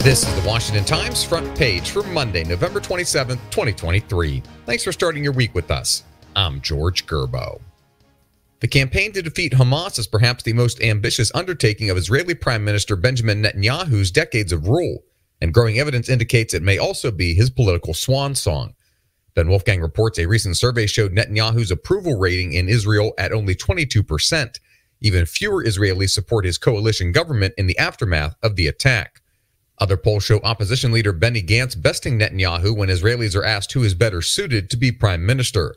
This is the Washington Times front page for Monday, November 27th, 2023. Thanks for starting your week with us. I'm George Gerbo. The campaign to defeat Hamas is perhaps the most ambitious undertaking of Israeli Prime Minister Benjamin Netanyahu's decades of rule, and growing evidence indicates it may also be his political swan song. Ben Wolfgang reports a recent survey showed Netanyahu's approval rating in Israel at only 22%. Even fewer Israelis support his coalition government in the aftermath of the attack. Other polls show opposition leader Benny Gantz besting Netanyahu when Israelis are asked who is better suited to be prime minister.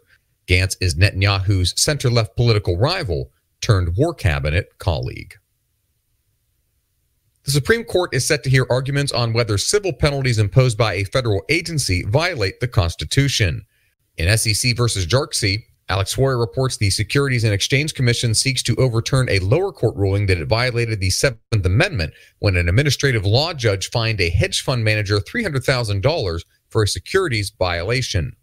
Gantz is Netanyahu's center-left political rival turned war cabinet colleague. The Supreme Court is set to hear arguments on whether civil penalties imposed by a federal agency violate the Constitution. In SEC versus Jarksy, Alex Swoyer reports the Securities and Exchange Commission seeks to overturn a lower court ruling that it violated the 7th Amendment when an administrative law judge fined a hedge fund manager $300,000 for a securities violation.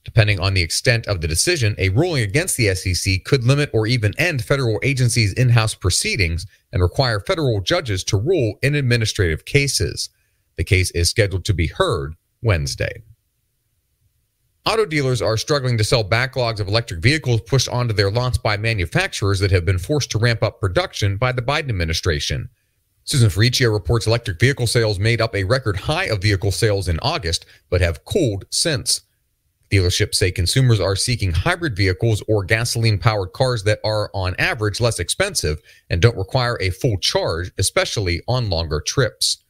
Depending on the extent of the decision, a ruling against the SEC could limit or even end federal agencies' in-house proceedings and require federal judges to rule in administrative cases. The case is scheduled to be heard Wednesday. Auto dealers are struggling to sell backlogs of electric vehicles pushed onto their lots by manufacturers that have been forced to ramp up production by the Biden administration. Susan Ferricchio reports electric vehicle sales made up a record high of vehicle sales in August, but have cooled since. Dealerships say consumers are seeking hybrid vehicles or gasoline-powered cars that are, on average, less expensive and don't require a full charge, especially on longer trips.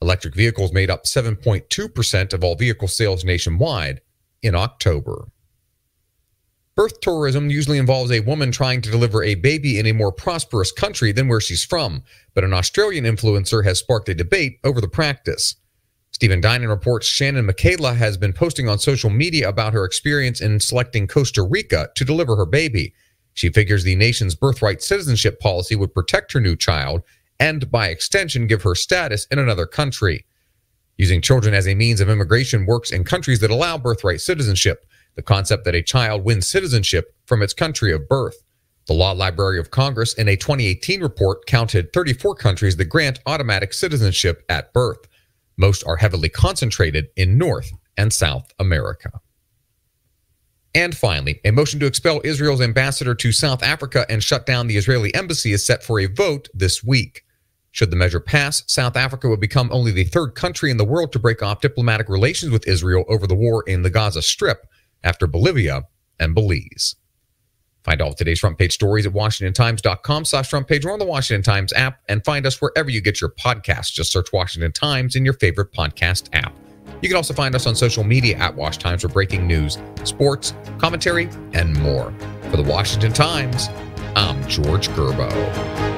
Electric vehicles made up 7.2% of all vehicle sales nationwide in October. Birth tourism usually involves a woman trying to deliver a baby in a more prosperous country than where she's from, but an Australian influencer has sparked a debate over the practice. Stephen Dinan reports Shannon Michaela has been posting on social media about her experience in selecting Costa Rica to deliver her baby. She figures the nation's birthright citizenship policy would protect her new child and, by extension, give her status in another country. Using children as a means of immigration works in countries that allow birthright citizenship, the concept that a child wins citizenship from its country of birth. The Law Library of Congress in a 2018 report counted 34 countries that grant automatic citizenship at birth. Most are heavily concentrated in North and South America. And finally, a motion to expel Israel's ambassador to South Africa and shut down the Israeli embassy is set for a vote this week. Should the measure pass, South Africa would become only the third country in the world to break off diplomatic relations with Israel over the war in the Gaza Strip, after Bolivia and Belize. Find all of today's front page stories at WashingtonTimes.com/front page or on the Washington Times app, and find us wherever you get your podcasts. Just search Washington Times in your favorite podcast app. You can also find us on social media at Wash Times for breaking news, sports, commentary, and more. For the Washington Times, I'm George Gerbo.